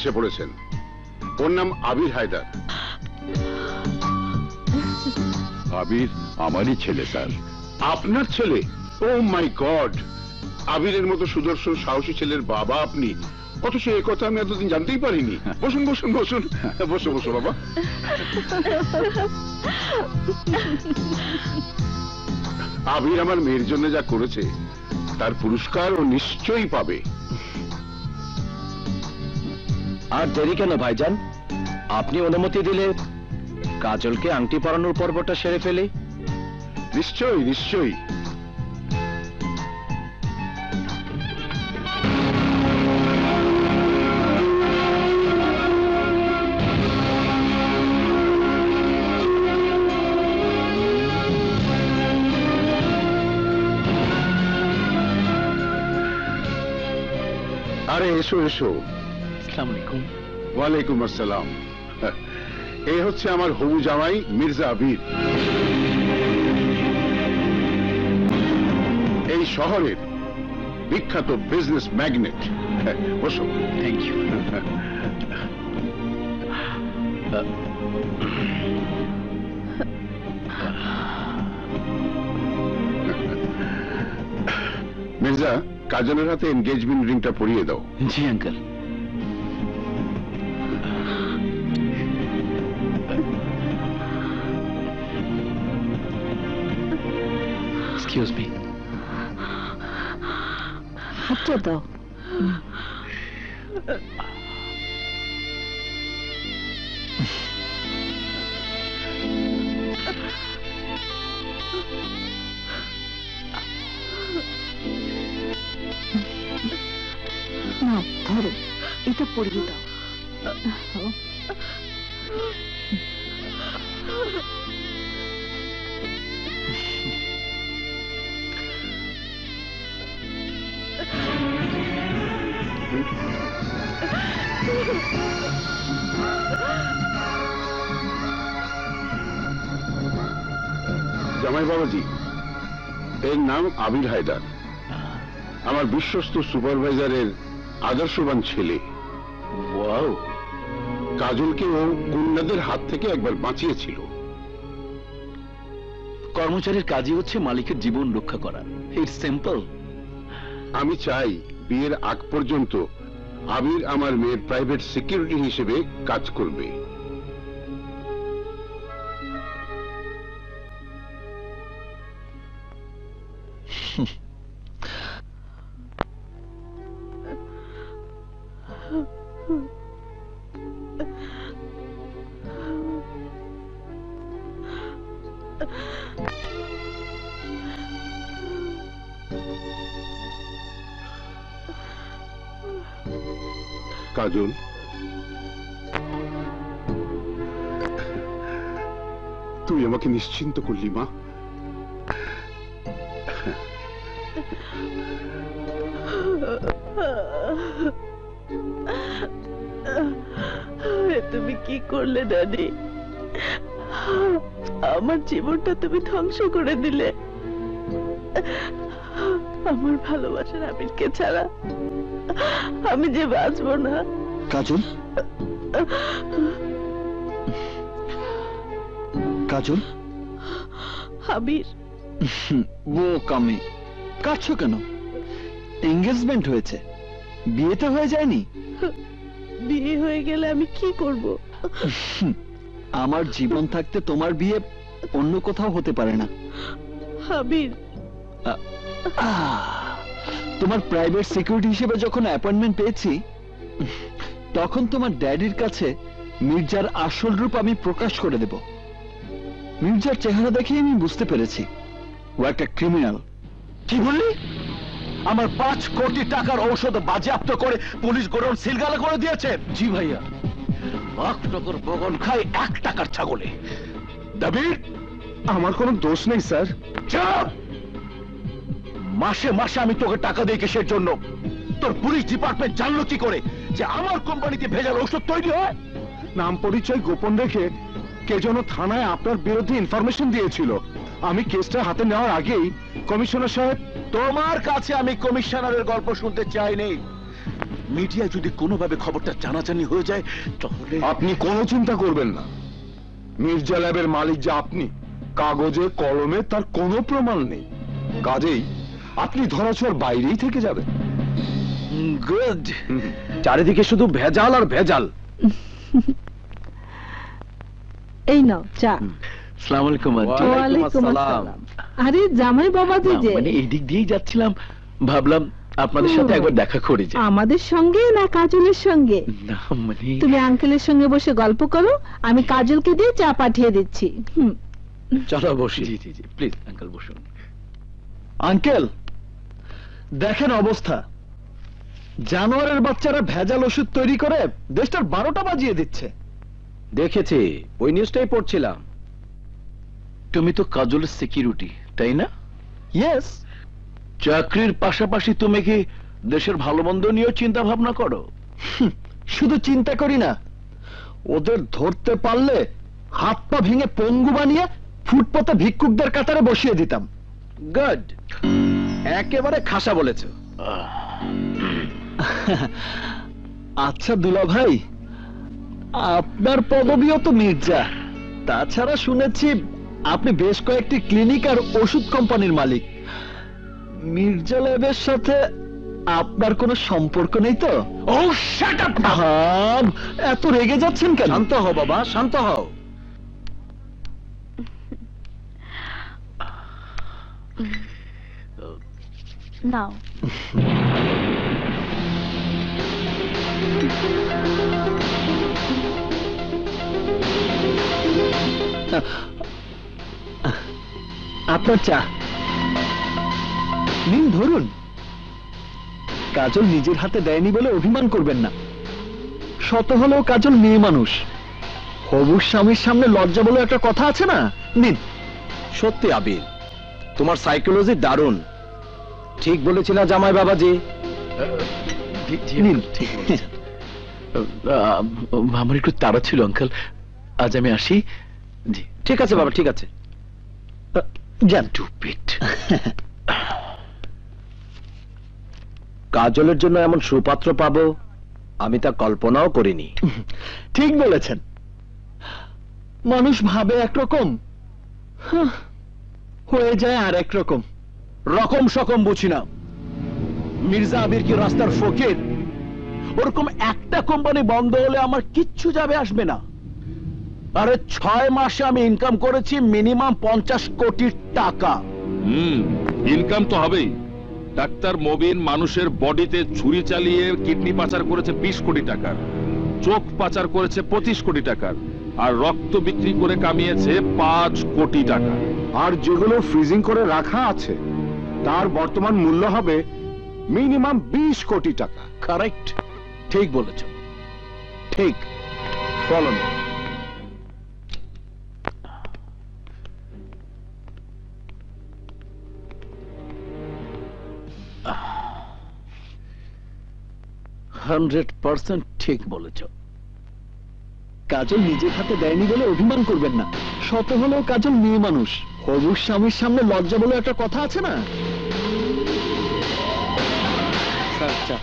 এসে পড়েছেন। ওর নাম আবির হায়দার। আবির আমারই ছেলে স্যার। আপনার ছেলে? ও মাই গড! আবিরের মতো সুদর্শন সাহসী ছেলের বাবা আপনি, অথচ এ কথা আমি এতদিন জানতেই পারিনি। বসুন বসুন বসুন, বসো বসো বাবা। আবির আমার মেয়ের জন্য যা করেছে তার পুরস্কার ও নিশ্চয়ই পাবে। আর দেরি কেন ভাইজান, আপনি অনুমতি দিলে কাজলকে আংটি পরানোর পর্বটা সেরে ফেলি। নিশ্চয়ই নিশ্চয়ই। আরে এসো এসো। আসসালামু আলাইকুম। ওয়ালাইকুম আসসালাম। এই হচ্ছে আমার হবু জামাই মির্জা আবির, এই শহরের বিখ্যাত বিজনেস ম্যাগনেট। বসো। Thank you. মির্জা, কাজলের হাতে এনগেজমেন্ট রিংটা পরিয়ে দাও। জি আঙ্কেল। Excuse me. হাতটা দাও। না ধরো, এটা পরিয়ে দাও। জামাই বাবাজি, এর নাম আবির হায়দার, আমার বিশ্বস্ত সুপারভাইজারের আদর্শবান ছেলে। ওয়াও! কাজলকে ও গুন্ডাদের হাত থেকে একবার বাঁচিয়েছিল। কর্মচারীর কাজই হচ্ছে মালিকের জীবন রক্ষা করা। It's simple. আমি চাই বিয়ের আগ পর্যন্ত আবির আমার মেয়ের প্রাইভেট সিকিউরিটি হিসেবে কাজ করবে। কাজল, তুই আমাকে নিশ্চিন্ত করলি মা। তুমি কি করলে ড্যাডি? আমার জীবনটা তুমি ধ্বংস করে দিলে। আমার ভালোবাসার আবিরকে ছাড়া আমি যে বাঁচবো না। কাজল, কাজল। আবির, বোকামি। কাঁদছো কেন? এঙ্গেজমেন্ট হয়েছে, বিয়েতে হয়ে যায়নি। বিয়ে হয়ে গেলে আমি কি করব? আমার জীবন থাকতে তোমার বিয়ে অন্য কোথাও হতে পারে না। আবির, তোমার প্রাইভেট সিকিউরিটি হিসেবে যখন অ্যাপয়েন্টমেন্ট পেয়েছি, তখন তোমার ড্যাডির কাছে মির্জার আসল রূপ আমি প্রকাশ করে দেব। মির্জার চেহারা দেখে আমি বুঝতে পেরেছি ও একটা ক্রিমিনাল। কি বললি? আমার 5 কোটি টাকার ঔষধ বাজেয়াপ্ত করে পুলিশ গোডাউন সিলগালা করে দিয়েছে। জি ভাইয়া। বাঘনগর বগন খায় 1 টাকার ছাগলে। দাবির আমার কোনো দোষ নেই স্যার। চুপ! মাসে মাসে আমি তোকে টাকা দিই কিসের জন্য? তোর পুলিশ ডিপার্টমেন্ট জানলো কি করে যে আমার কোম্পানিতে ভেজাল ঔষধ তৈরি হয়? নাম পরিচয় গোপন রেখে কে যেন থানায় আপনার বিরুদ্ধে ইনফরমেশন দিয়েছিল। আমি কেসটা হাতে নেওয়ার আগেই কমিশনার সাহেব। তোমার কাছে আমি কমিশনারের গল্প শুনতে চাইনি। মিডিয়া যদি কোনোভাবে খবরটা জানাজানি হয়ে যায় তাহলে আপনি কোনো চিন্তা করবেন না, মির্জা ল্যাবের মালিক যে আপনি, কাগজে কলমে তার কোনো প্রমাণ নেই, কাজেই আপনি ধরাছোঁয়ার বাইরেই থেকে যাবেন। গুড। চারিদিকে শুধু ভেজাল আর ভেজাল। এই নাও চা। আসসালামু আলাইকুম আন্টি। ওয়ালাইকুম আসসালাম। আরে জামাই বাবাজি যে, মানে এই দিক দিয়েই যাচ্ছিলাম, ভাবলাম আপনাদের সাথে একবার দেখা করে যাই। আমাদের সঙ্গে না কাজলের সঙ্গে? না মানে তুমি আঙ্কেলের সঙ্গে বসে গল্প করো, আমি কাজলকে দিয়ে চা পাঠিয়ে দিচ্ছি। চলো বসি। জি জি জি, প্লিজ আঙ্কেল বসুন। আঙ্কেল দেখেন অবস্থা, জানোয়ারের বাচ্চারা ভেজাল ওষুধ তৈরি করে দেশটার 12টা বাজিয়ে দিচ্ছে। দেখেছি, ওই নিউজটাই পড়ছিলাম। তুমি তো কাজলের সিকিউরিটি, তাই না? ইয়েস। চাকরির পাশাপাশি তুমি কি দেশের ভালো মন্দ নিয়েও চিন্তা ভাবনা করো? শুধু চিন্তা করি না, ওদের ধরতে পারলে হাত পা ভেঙে পঙ্গু বানিয়ে ফুটপাতে ভিক্ষুকদের কাতারে বসিয়ে দিতাম। গুড, একেবারে খাসা বলেছো। আচ্ছা দুলা ভাই, আপনার পদবিও তো মির্জা, তাছাড়া শুনেছি আপনি বেশ কয়েকটি ক্লিনিক আর ওষুধ কোম্পানির মালিক। মির্জা ল্যাবের সাথে আপনার কোনো সম্পর্ক নেই তো? ও শাট আপ! ভাব, এত রেগে যাচ্ছেন কেন? শান্ত হও বাবা, শান্ত হও। নাও। আপনার চা নিন, ধরুন। কাজল নিজের হাতে দেয়নি বলে অভিমান করবেন না, শত হলেও কাজল মেয়ে মানুষ, হবু স্বামীর সামনে লজ্জা বলে একটা কথা আছে না। নিন। সত্যি আবির, তোমার সাইকোলজি দারুণ। ঠিক বলেছি না জামাই বাবাজি? নিন। আমার একটু তাড়া ছিল আঙ্কেল, আজ আমি আসি। জি ঠিক আছে বাবা, ঠিক আছে। যান। টুপিট। কাজলের জন্য এমন সুপাত্র পাবো আমি তা কল্পনাও করিনি। ঠিক বলেছেন, মানুষ ভাবে একরকম, হয়ে যায় আর একরকম। রকম সকম বুঝি না। মির্জা আবির কি রাস্তার ফকির? ওরকম একটা কোম্পানি বন্ধ হলে আমার কিচ্ছু যাবে আসবে না। আরে 6 মাসে আমি ইনকাম করেছি মিনিমাম 50 কোটি টাকা। ইনকাম তো হবেই। ডাক্তার মবিন মানুষের বডিতে ছুরি চালিয়ে কিডনি পাচার করেছে 20 কোটি টাকার, চোখ পাচার করেছে 25 কোটি টাকার, আর রক্ত বিক্রি করে কামিয়েছে 5 কোটি টাকা। আর যেগুলো ফ্রিজিং করে রাখা আছে তার বর্তমান মূল্য হবে মিনিমাম 20 কোটি টাকা। কারেক্ট, ঠিক বলেছ, ঠিক। Follow me. ঠিক বলেছ। কাজল নিজের হাতে দেয়নি বলে অভিমান করবেন না, শত হলেও কাজল মেয়ে মানুষ, হবু স্বামীর সামনে লজ্জা বলে একটা কথা আছে না। আচ্ছা,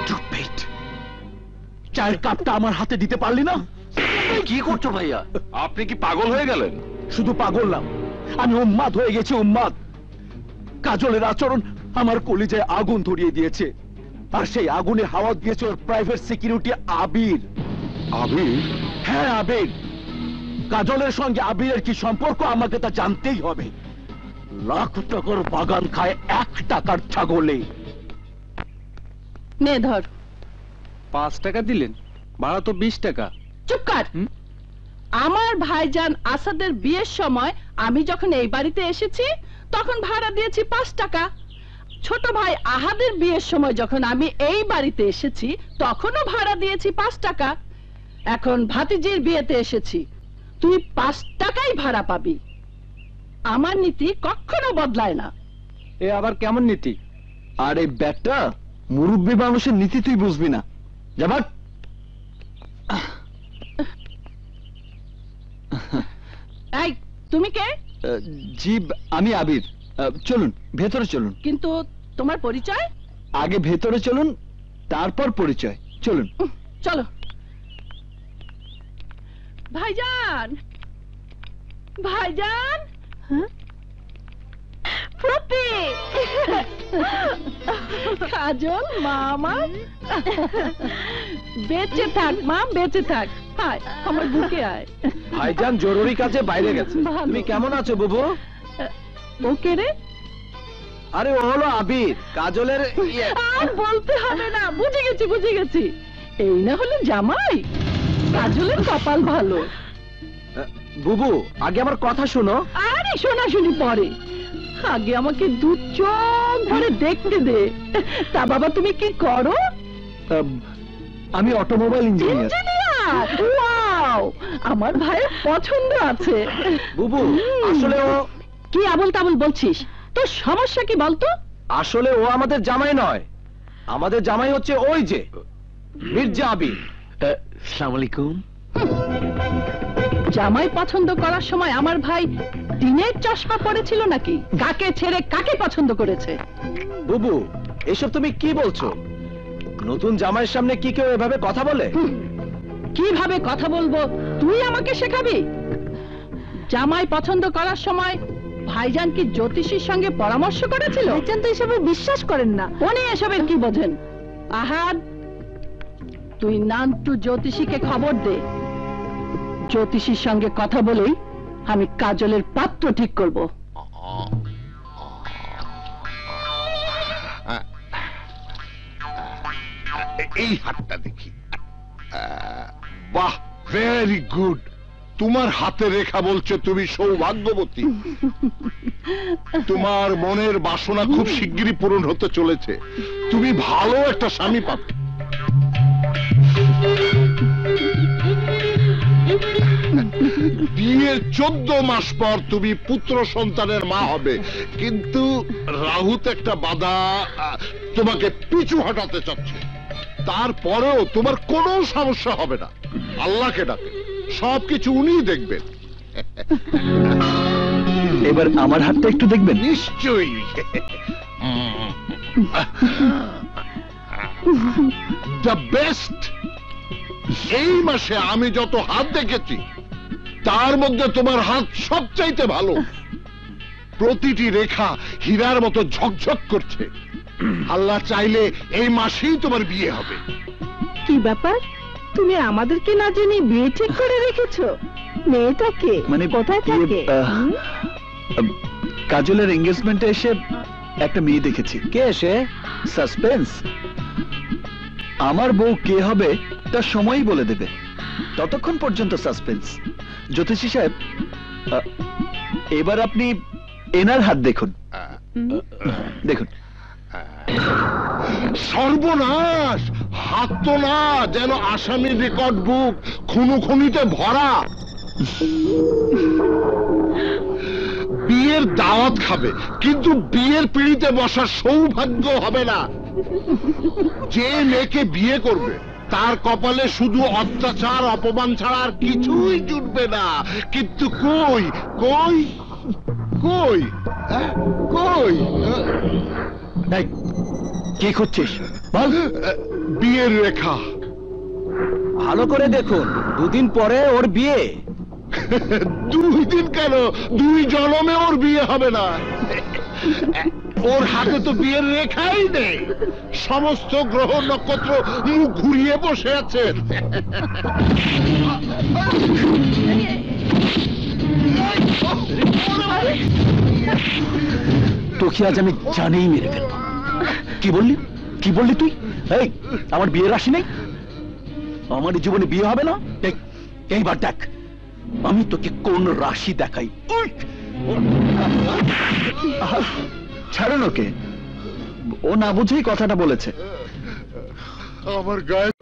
Stupid! চায়ের কাপটা আমার হাতে দিতে পারলি না? কি করছো ভাইয়া? আপনি কি পাগল হয়ে গেলেন? শুধু পাগল না, আমি উন্মাদ হয়ে গেছি, উন্মাদ। কাজলের আচরণ আমার কলিজায় আগুন ধরিয়ে দিয়েছে, আর সেই আগুনে হাওয়া দিয়েছে ওর প্রাইভেট সিকিউরিটি আবির। আবির? হ্যাঁ আবির। কাজলের সঙ্গে আবিরের কি সম্পর্ক আমাকে তা জানতেই হবে। লাখ টাকার বাগান খায় 1 টাকার ছাগলে। নে ধর। 5 টাকা দিলেন, ভাড়া তো 20 টাকা। চুপ কর। আমার ভাইজান আসাদের বিয়ের সময় আমি যখন এই বাড়িতে এসেছি তখন ভাড়া দিয়েছি 5 টাকা। ছোট ভাই আহাদের বিয়ের সময় যখন আমি এই বাড়িতে এসেছি তখনও ভাড়া দিয়েছি 5 টাকা। এখন ভাতিজির বিয়েতে এসেছি, তুই 5 টাকাই ভাড়া পাবি। আমার নীতি কখনো বদলায় না। এ আবার কেমন নীতি? আরে বেটা, মুরব্বী মানুষের নীতি তুই বুঝবি না। যাবার এই তুমি কে? জি, আমি আবির। চলুন ভেতরে চলুন। কিন্তু তোমার পরিচয়? আগে ভেতরে চলুন, তারপর পরিচয়। চলুন। চলো। ভাইজান, ভাইজান, প্রতি কাজল মামা, বেঁচে থাক মা, বেঁচে থাক। আয় আমার বুকে আয়। ভাইজান জরুরি কাজে বাইরে গেছে। ভালো। তুমি কেমন আছো বুবু? ওকে রে, আরে ও হলো আবির, কাজলের আর বলতে হবে না, বুঝে গেছি বুঝে গেছি। এই না হলে জামাই, কাজলের কপাল ভালো। বুবু আগে আমার কথা শোনো। আরে শোনাশুনি পরে, আগে আমাকে দু চোখ ভরে দেখতে দে। তা বাবা তুমি কি করো? আমি অটোমোবাইল ইঞ্জিনিয়ার। ইঞ্জিনিয়ার? ওয়াও, আমার ভাইয়ের পছন্দ আছে। বুবু আসলে ও কি আবল তাবল বলছিস? তোর সমস্যা কি বলতো? আসলে ও আমাদের জামাই নয়, আমাদের জামাই হচ্ছে ওই যে মির্জা আবির। আসসালামু আলাইকুম। জামাই পছন্দ করার সময় আমার ভাই দিনের চশমা পড়েছিল নাকি? কাকে ছেড়ে কাকে পছন্দ করেছে? বুবু এসব তুমি কি বলছো? নতুন জামাইয়ের সামনে কি কেউ এভাবে কথা বলে? কিভাবে কথা বলবো তুই আমাকে শেখাবি? জামাই পছন্দ করার সময় ভাইজান কি জ্যোতিষীর সঙ্গে পরামর্শ করেছিল? ভাইজান তো এসবে বিশ্বাস করেন না। উনি এসবের কি বোঝেন? আহাদ, তুই নান্টু জ্যোতিষীকে খবর দে। জ্যোতিষীর সঙ্গে কথা বলেই আমি কাজলের পাত্র ঠিক করব। এই হাতটা দেখি। বাহ, ভেরি গুড। তোমার হাতে রেখা বলছে তুমি সৌভাগ্যবতী। তোমার মনের বাসনা খুব শিগগিরই পূরণ হতে চলেছে। তুমি ভালো একটা স্বামী পাবে। বিয়ের 14 মাস পর তুমি পুত্র সন্তানের মা হবে, কিন্তু রাহুত একটা বাধা তোমাকে পিছু হটাতে চাচ্ছে। তারপরেও তোমার কোনো সমস্যা হবে না। আল্লাহকে ডাকে, সবকিছু উনিই দেখবেন। এবার আমার হাতটা একটু দেখবেন। নিশ্চয়ই। The best. এই মাসে আমি যত হাত দেখেছি তার মধ্যে তোমার হাত সবচাইতে ভালো। প্রতিটি রেখা হীরার মতো ঝকঝক করছে। আল্লাহ চাইলে এই মাসেই তোমার বিয়ে হবে। কি ব্যাপার, তুমি আমাদেরকে না জেনে বিয়ে ঠিক করে রেখেছো? মেয়েটাকে মানে কোথায় থাকে? কাজলের এঙ্গেজমেন্টে এসে একটা মেয়ে দেখেছি। কে এসে? সাসপেন্স। আমার বউ কে হবে তার সময়ই বলে দেবে, ততক্ষণ পর্যন্ত সাসপেন্স। জ্যোতিষী সাহেব, এবার আপনি এনার হাত দেখুন। দেখুন। সর্বনাশ! হাত তো না, যেন আসামির রেকর্ড বুক খুনোখুনিতে ভরা। বিয়ের দাওয়াত খাবে, কিন্তু বিয়ের পিঁড়িতে বসার সৌভাগ্য হবে না। যে মেয়েকে বিয়ে করবে তার কপালে শুধু অত্যাচার অপমান ছাড়া আর কিছুই জুটবে না। কিন্তু কই কই কই কই এই, কি খুঁজছিস বল? বিয়ের রেখা। ভালো করে দেখুন, দুদিন পরে ওর বিয়ে। 2 দিন কেন, 2 জন্মে ওর বিয়ে হবে না। ওর হাতে তো বিয়ের রেখাই নেই। সমস্ত গ্রহ নক্ষত্র মুখ ঘুরিয়ে বসে আছে। তোকে আজ আমি জানেই মেরে ফেলবো। কি বললি, কি বললি তুই? এই, আমার বিয়ে রাশি নেই, আমার জীবনে বিয়ে হবে না। এইবার দেখ আমি তোকে কোন রাশি দেখাই। ছাড়ুন ওকে, ও না বুঝেই কথাটা বলেছে। আমার গায়ে